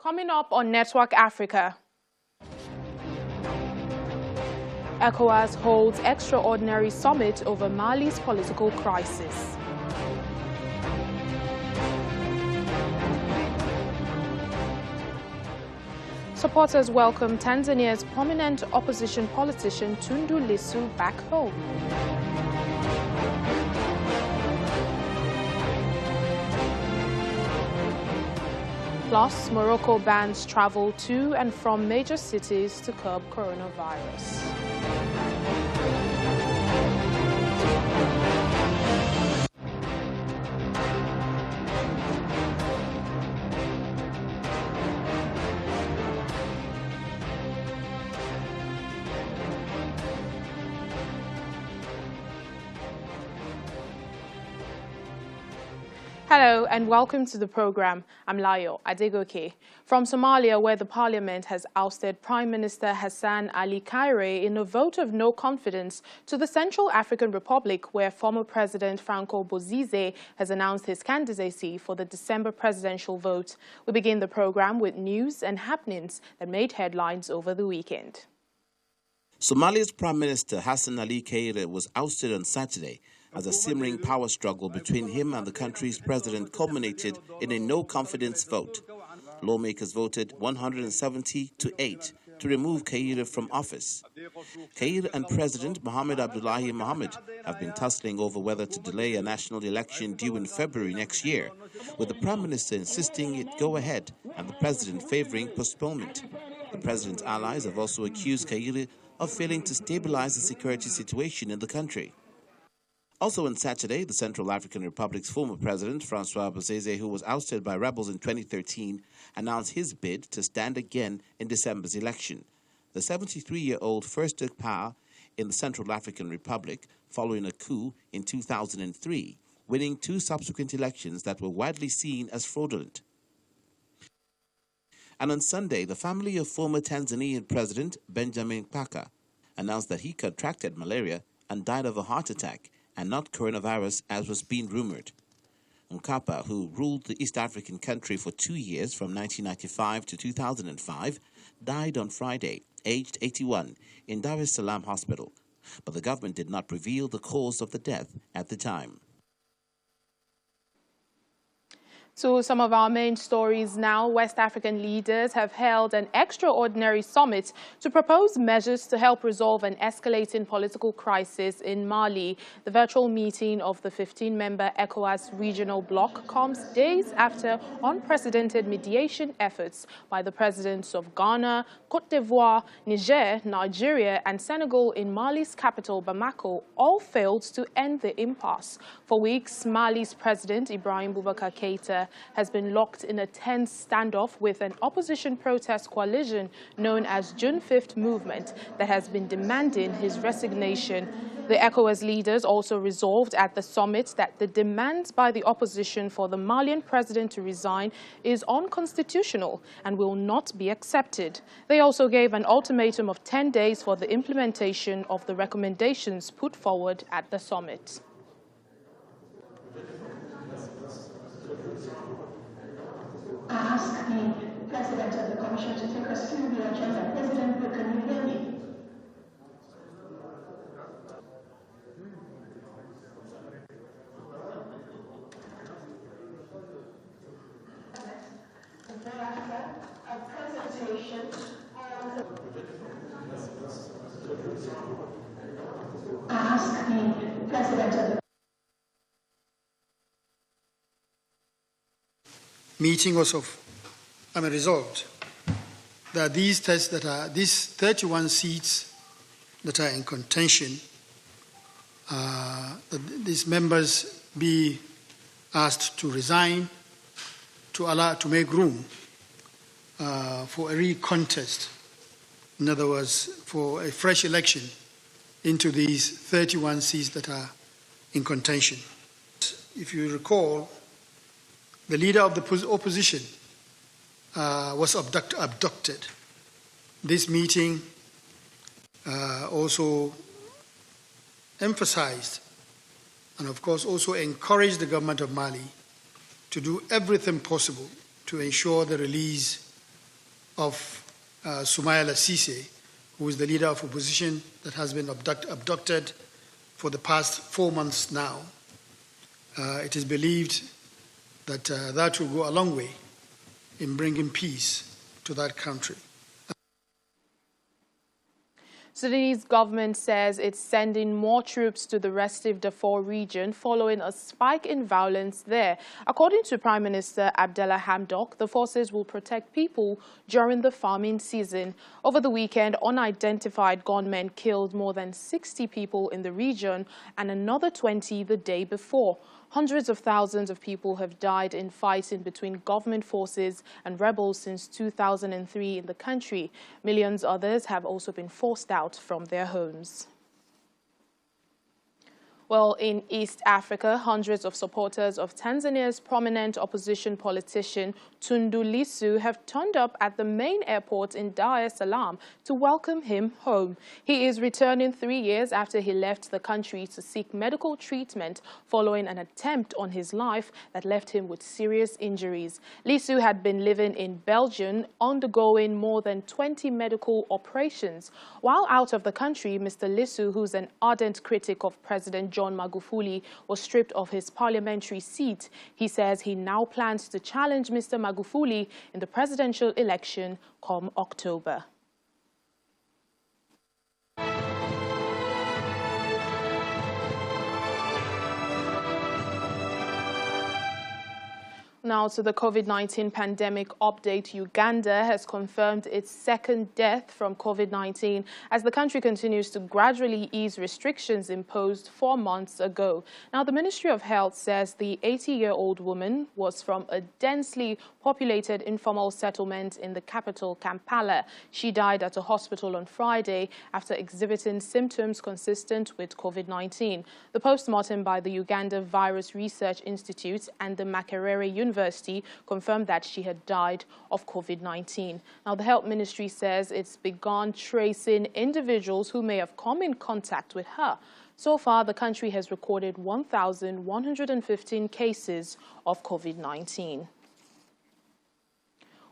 Coming up on Network Africa, ECOWAS holds extraordinary summit over Mali's political crisis. Supporters welcome Tanzania's prominent opposition politician Tundu Lissu back home. Plus, Morocco bans travel to and from major cities to curb coronavirus. Hello and welcome to the program. I'm Layo Adegoke. From Somalia, where the parliament has ousted Prime Minister Hassan Ali Kaire in a vote of no confidence, to the Central African Republic, where former President Franco Bozize has announced his candidacy for the December presidential vote. We begin the program with news and happenings that made headlines over the weekend. Somalia's Prime Minister Hassan Ali Kaire was ousted on Saturday as a simmering power struggle between him and the country's president culminated in a no-confidence vote. Lawmakers voted 170 to 8 to remove Kaire from office. Kaire and President Mohamed Abdullahi Mohamed have been tussling over whether to delay a national election due in February next year, with the Prime Minister insisting it go ahead and the President favouring postponement. The President's allies have also accused Kaire of failing to stabilize the security situation in the country. Also on Saturday, the Central African Republic's former president, Francois Bozize, who was ousted by rebels in 2013, announced his bid to stand again in December's election. The 73-year-old first took power in the Central African Republic following a coup in 2003, winning two subsequent elections that were widely seen as fraudulent. And on Sunday, the family of former Tanzanian President Benjamin Mkapa announced that he contracted malaria and died of a heart attack, and not coronavirus as was being rumored. Mkapa, who ruled the East African country for 2 years from 1995 to 2005, died on Friday, aged 81, in Dar es Salaam Hospital. But the government did not reveal the cause of the death at the time. To some of our main stories now, West African leaders have held an extraordinary summit to propose measures to help resolve an escalating political crisis in Mali. The virtual meeting of the 15-member ECOWAS regional bloc comes days after unprecedented mediation efforts by the presidents of Ghana, Côte d'Ivoire, Niger, Nigeria and Senegal in Mali's capital, Bamako, all failed to end the impasse. For weeks, Mali's President Ibrahim Boubacar Keïta has been locked in a tense standoff with an opposition protest coalition known as June 5th Movement that has been demanding his resignation. The ECOWAS leaders also resolved at the summit that the demands by the opposition for the Malian president to resign is unconstitutional and will not be accepted. They also gave an ultimatum of 10 days for the implementation of the recommendations put forward at the summit. I ask the President of the Commission to take us through the agenda. President, can you hear me? And thereafter, a presentation on the... I ask the President of the meeting was resolved that these 31 seats that are in contention, that these members be asked to resign to make room for a recontest. In other words, for a fresh election into these 31 seats that are in contention. If you recall, the leader of the opposition was abducted. This meeting also emphasized and, of course, also encouraged the government of Mali to do everything possible to ensure the release of Soumaïla Cissé, who is the leader of opposition that has been abducted for the past 4 months now. It is believed that that will go a long way in bringing peace to that country. Sudanese government says it's sending more troops to the Restif Darfur region following a spike in violence there. According to Prime Minister Abdallah Hamdok, the forces will protect people during the farming season. Over the weekend, unidentified gunmen killed more than 60 people in the region and another 20 the day before. Hundreds of thousands of people have died in fighting between government forces and rebels since 2003 in the country. Millions others have also been forced out from their homes. Well, in East Africa, hundreds of supporters of Tanzania's prominent opposition politician Tundu Lissu have turned up at the main airport in Dar es Salaam to welcome him home. He is returning 3 years after he left the country to seek medical treatment following an attempt on his life that left him with serious injuries. Lissu had been living in Belgium, undergoing more than 20 medical operations. While out of the country, Mr. Lissu, who's an ardent critic of President John Magufuli, was stripped of his parliamentary seat. He says he now plans to challenge Mr. Magufuli in the presidential election come October. Now to the COVID-19 pandemic update. Uganda has confirmed its second death from COVID-19 as the country continues to gradually ease restrictions imposed 4 months ago. Now, the Ministry of Health says the 80-year-old woman was from a densely populated informal settlement in the capital, Kampala. She died at a hospital on Friday after exhibiting symptoms consistent with COVID-19. The postmortem by the Uganda Virus Research Institute and the Makerere University confirmed that she had died of COVID-19. Now, the Health Ministry says it's begun tracing individuals who may have come in contact with her. So far, the country has recorded 1,115 cases of COVID-19.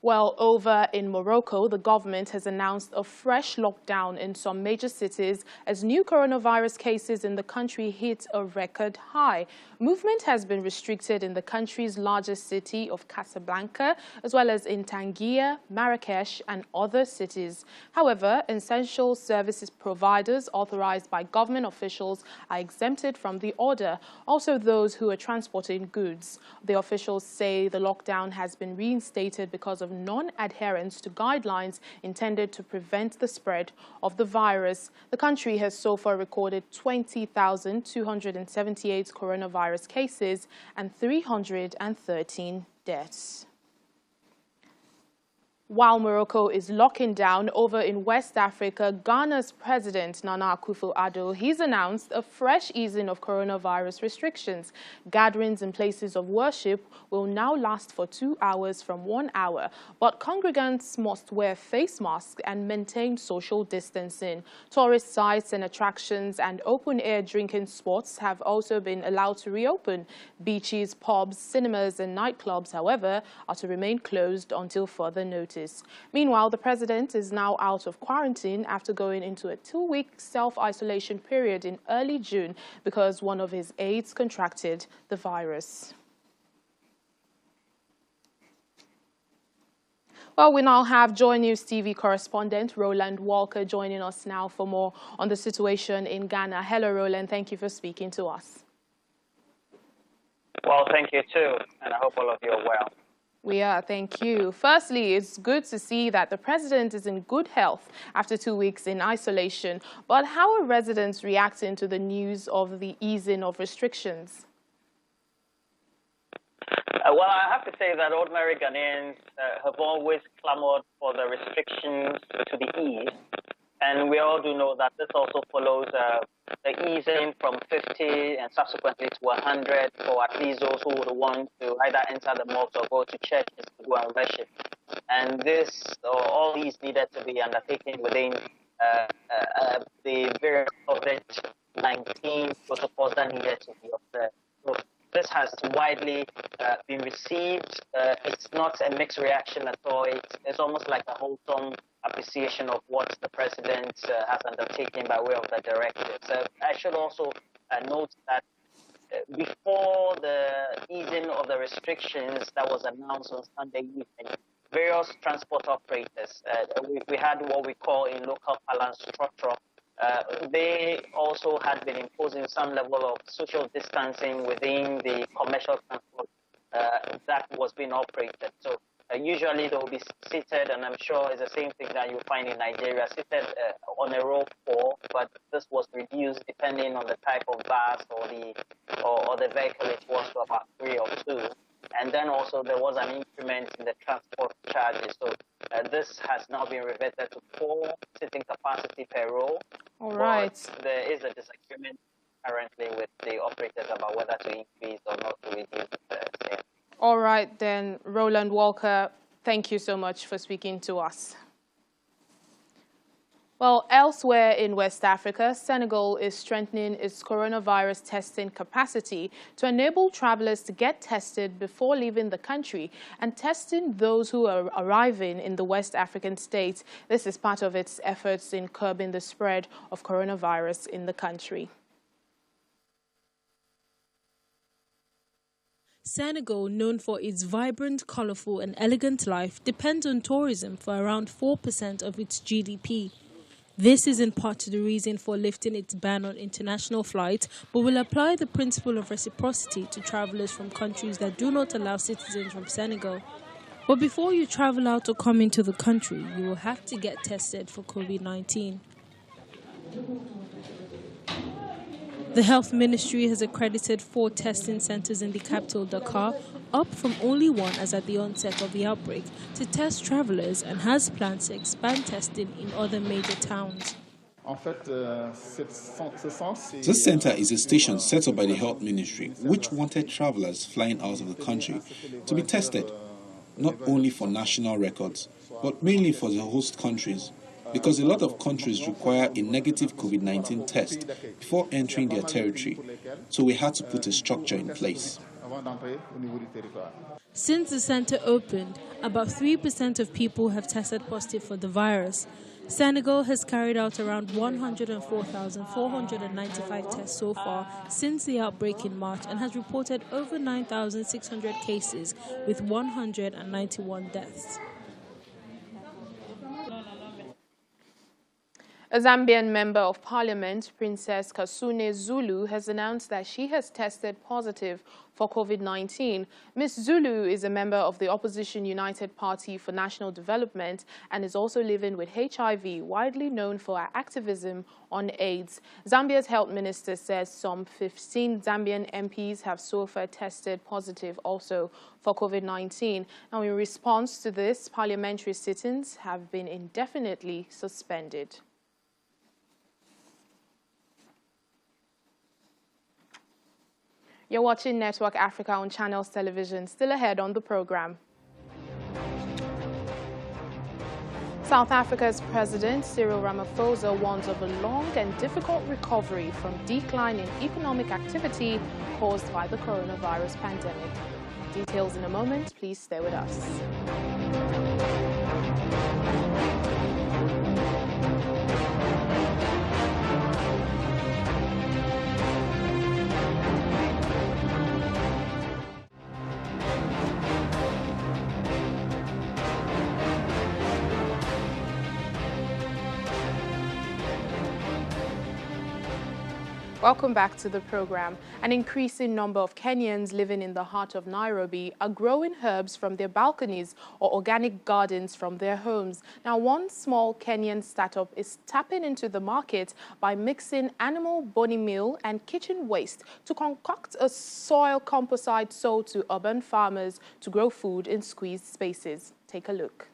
Well, over in Morocco, the government has announced a fresh lockdown in some major cities as new coronavirus cases in the country hit a record high. Movement has been restricted in the country's largest city of Casablanca, as well as in Tangier, Marrakesh, and other cities. However, essential services providers authorized by government officials are exempted from the order, also those who are transporting goods. The officials say the lockdown has been reinstated because of non-adherence to guidelines intended to prevent the spread of the virus. The country has so far recorded 20,278 coronavirus cases and 313 deaths. While Morocco is locking down, over in West Africa, Ghana's President Nana Akufo-Addo, he's announced a fresh easing of coronavirus restrictions. Gatherings in places of worship will now last for 2 hours from 1 hour, but congregants must wear face masks and maintain social distancing. Tourist sites and attractions and open-air drinking spots have also been allowed to reopen. Beaches, pubs, cinemas and nightclubs, however, are to remain closed until further notice. Meanwhile, the president is now out of quarantine after going into a 2-week self-isolation period in early June because one of his aides contracted the virus. Well, we now have Joy News TV correspondent Roland Walker joining us now for more on the situation in Ghana. Hello, Roland. Thank you for speaking to us. Well, thank you too, and I hope all of you are well. We are, thank you. Firstly, it's good to see that the president is in good health after 2 weeks in isolation. But how are residents reacting to the news of the easing of restrictions? Well, I have to say that ordinary Ghanaians have always clamored for the restrictions to be eased. And we all do know that this also follows the easing from 50 and subsequently to 100 for at least those who would want to either enter the mosque or go to church to go and worship. And this, all these needed to be undertaken within the various COVID-19 protocols that needed to be observed. So this has widely been received. It's not a mixed reaction at all. It's almost like a wholesome appreciation of what the president has undertaken by way of the directive. So I should also note that before the easing of the restrictions that was announced on Sunday evening, various transport operators, we had what we call in local parlance structure. They also had been imposing some level of social distancing within the commercial transport that was being operated. So usually they will be seated, and I'm sure it's the same thing that you find in Nigeria, seated on a row 4, but this was reduced depending on the type of bus or the vehicle it was to about 3 or 2. And then also there was an increment in the transport charges. So this has now been reverted to 4 sitting capacity per row. All right. But there is a disagreement currently with the operators about whether to increase or not to reduce the same. All right, then, Roland Walker, thank you so much for speaking to us. Well, elsewhere in West Africa, Senegal is strengthening its coronavirus testing capacity to enable travelers to get tested before leaving the country and testing those who are arriving in the West African states. This is part of its efforts in curbing the spread of coronavirus in the country. Senegal, known for its vibrant, colorful and elegant life, depends on tourism for around 4% of its GDP. This is in part to the reason for lifting its ban on international flights, but will apply the principle of reciprocity to travelers from countries that do not allow citizens from Senegal. But before you travel out or come into the country, you will have to get tested for COVID-19. The Health Ministry has accredited 4 testing centers in the capital, Dakar, up from only 1 as at the onset of the outbreak, to test travelers, and has plans to expand testing in other major towns. This center is a station set up by the Health Ministry, which wanted travelers flying out of the country to be tested, not only for national records, but mainly for the host countries, because a lot of countries require a negative COVID-19 test before entering their territory, so we had to put a structure in place. Since the center opened, about 3% of people have tested positive for the virus. Senegal has carried out around 104,495 tests so far since the outbreak in March and has reported over 9,600 cases with 191 deaths. A Zambian member of parliament, Princess Kasune Zulu, has announced that she has tested positive for COVID-19. Ms. Zulu is a member of the opposition United Party for National Development and is also living with HIV, widely known for her activism on AIDS. Zambia's health minister says some 15 Zambian MPs have so far tested positive also for COVID-19. Now, in response to this, parliamentary sittings have been indefinitely suspended. You're watching Network Africa on Channels Television. Still ahead on the program. South Africa's President Cyril Ramaphosa warns of a long and difficult recovery from decline in economic activity caused by the coronavirus pandemic. Details in a moment. Please stay with us. Welcome back to the program. An increasing number of Kenyans living in the heart of Nairobi are growing herbs from their balconies or organic gardens from their homes. Now, one small Kenyan startup is tapping into the market by mixing animal bone meal and kitchen waste to concoct a soil composite sold to urban farmers to grow food in squeezed spaces. Take a look.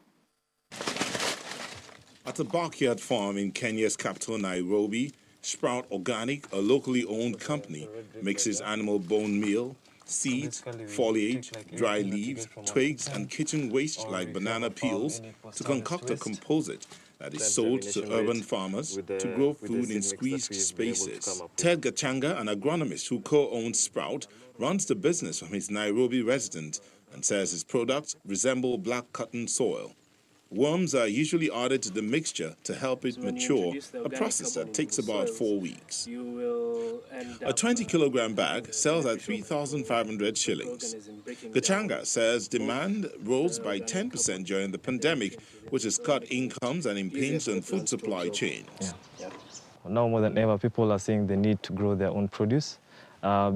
At a backyard farm in Kenya's capital, Nairobi, Sprout Organic, a locally owned company, mixes animal bone meal Seeds, foliage, dry leaves, twigs, and kitchen waste like banana peels to concoct a composite that is sold to urban farmers to grow food in squeezed spaces. Ted Gachanga, an agronomist who co-owns Sprout, runs the business from his Nairobi residence and says his products resemble black cotton soil. Worms are usually added to the mixture to help it mature, a process that takes about 4 weeks. A 20-kilogram bag sells at 3,500 shillings. Gachanga says demand rose by 10% during the pandemic, which has cut incomes and impinged on food supply chains. Yeah. Now more than ever, people are seeing the need to grow their own produce.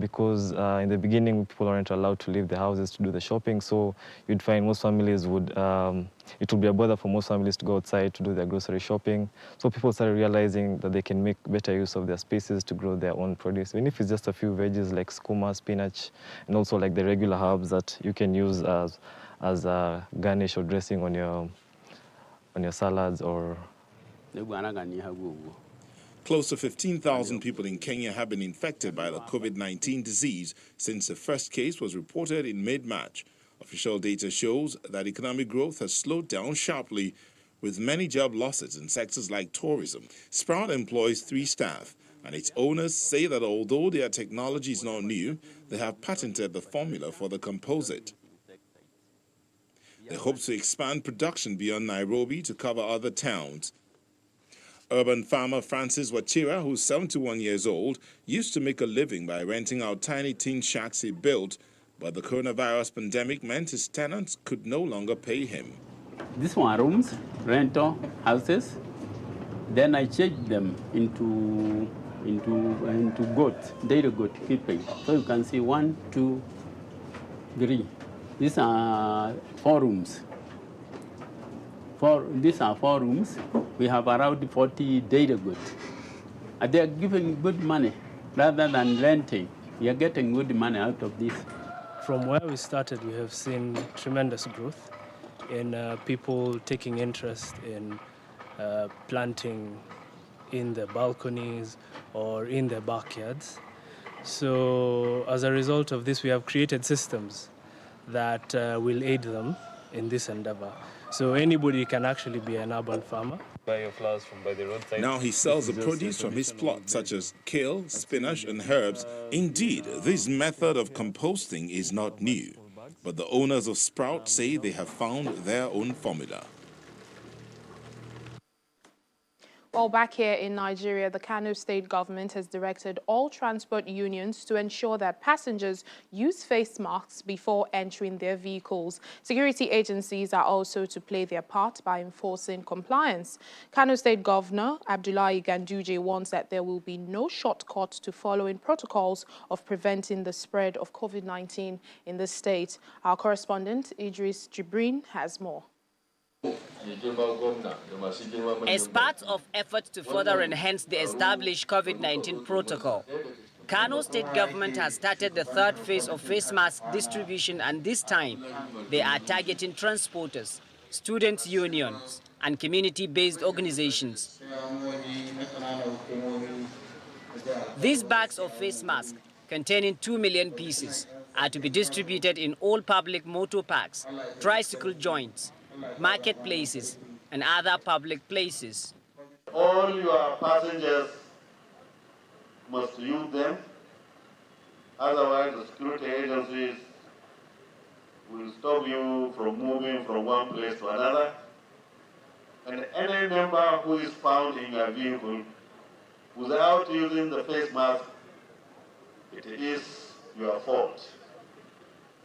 Because in the beginning, people aren't allowed to leave the houses to do the shopping, so you'd find most families would, it would be a bother for most families to go outside to do their grocery shopping. So people started realizing that they can make better use of their spaces to grow their own produce, even if it's just a few veggies like skuma, spinach, and also like the regular herbs that you can use as a garnish or dressing on your salads or... Close to 15,000 people in Kenya have been infected by the COVID-19 disease since the first case was reported in mid-March. Official data shows that economic growth has slowed down sharply, with many job losses in sectors like tourism. Sprout employs 3 staff, and its owners say that although their technology is not new, they have patented the formula for the composite. They hope to expand production beyond Nairobi to cover other towns. Urban farmer Francis Wachira, who's 71 years old, used to make a living by renting out tiny tin shacks he built, but the coronavirus pandemic meant his tenants could no longer pay him. These one rooms, rental houses. Then I changed them into dairy goat keeping. So you can see 1, 2, 3. These are 4 rooms. These are 4 rooms. We have around 40 data goods. They are giving good money rather than renting. We are getting good money out of this. From where we started, we have seen tremendous growth in people taking interest in planting in the balconies or in their backyards. So as a result of this, we have created systems that will aid them in this endeavor. So anybody can actually be an urban farmer. Buy your flowers from by the roadside. Now he sells the produce from his plot, such as kale, spinach, and herbs. Indeed, this method of composting is not new, but the owners of Sprout say they have found their own formula. Well, back here in Nigeria, the Kano state government has directed all transport unions to ensure that passengers use face masks before entering their vehicles. Security agencies are also to play their part by enforcing compliance. Kano State Governor Abdullahi Ganduje warns that there will be no shortcut to following protocols of preventing the spread of COVID-19 in the state. Our correspondent Idris Jibrin has more. As part of efforts to further enhance the established COVID-19 protocol, Kano state government has started the 3rd phase of face mask distribution, and this time they are targeting transporters, students' unions, and community-based organizations. These bags of face masks, containing 2 million pieces, are to be distributed in all public motor parks, tricycle joints, marketplaces, and other public places. All your passengers must use them, otherwise the security agencies will stop you from moving from one place to another. And any member who is found in your vehicle without using the face mask, it is your fault,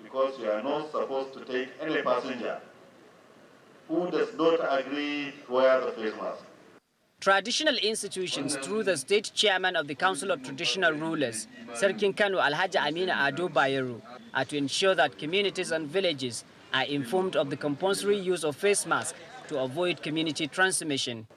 because you are not supposed to take any passenger who does not agree to wear the face mask. Traditional institutions, through the state chairman of the Council of Traditional Rulers, Sarkin Kano Alhaji Amina Ado Bayeru, are to ensure that communities and villages are informed of the compulsory use of face masks to avoid community transmission.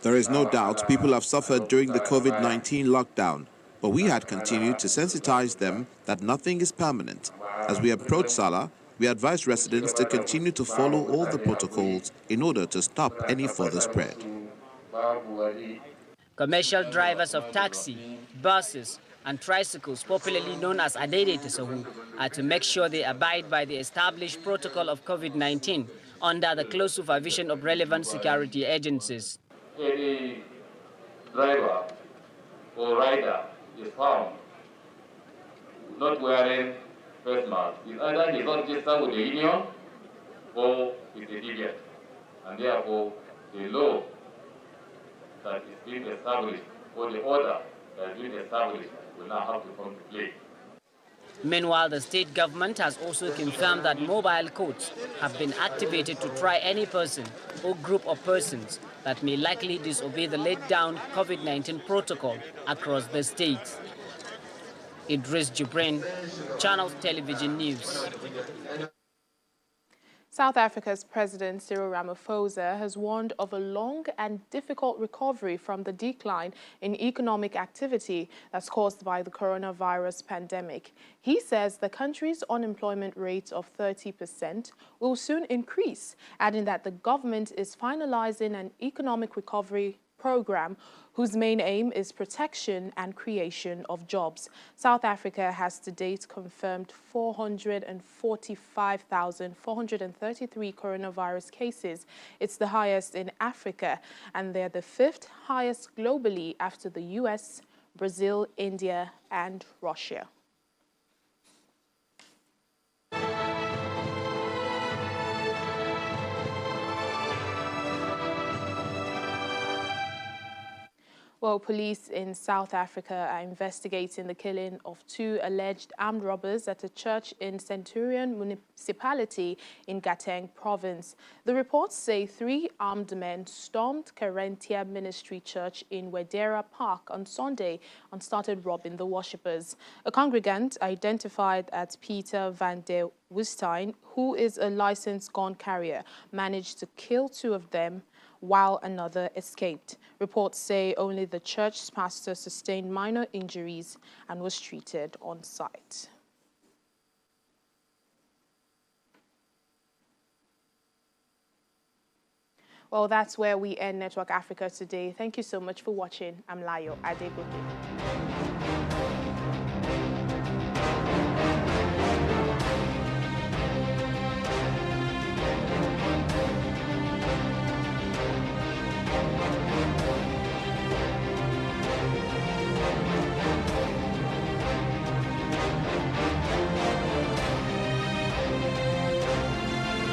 There is no doubt people have suffered during the COVID-19 lockdown, but we had continued to sensitize them that nothing is permanent. As we approach Salah, we advise residents to continue to follow all the protocols in order to stop any further spread. Commercial drivers of taxi, buses, and tricycles, popularly known as Adede Tesohu, are to make sure they abide by the established protocol of COVID-19 under the close supervision of relevant security agencies. Any driver or rider is found not wearing face mask, is either he's not registered with the union or with the deviant. And therefore, the law that is being established or the order that is being established will now have to come to play. Meanwhile, the state government has also confirmed that mobile courts have been activated to try any person or group of persons that may likely disobey the laid-down COVID-19 protocol across the state. Idris Jibrin, Channels Television News. South Africa's President Cyril Ramaphosa has warned of a long and difficult recovery from the decline in economic activity that's caused by the coronavirus pandemic. He says the country's unemployment rate of 30% will soon increase, adding that the government is finalizing an economic recovery program whose main aim is protection and creation of jobs. South Africa has to date confirmed 445,433 coronavirus cases. It's the highest in Africa, and they're the fifth highest globally after the US, Brazil, India, and Russia. Well, police in South Africa are investigating the killing of two alleged armed robbers at a church in Centurion municipality in Gauteng province. The reports say 3 armed men stormed Karentia Ministry Church in Wedera Park on Sunday and started robbing the worshippers. A congregant identified as Peter van der Woestijn, who is a licensed gun carrier, managed to kill 2 of them while another escaped. Reports say only the church's pastor sustained minor injuries and was treated on site. Well, that's where we end Network Africa today. Thank you so much for watching. I'm Layo Adegoke.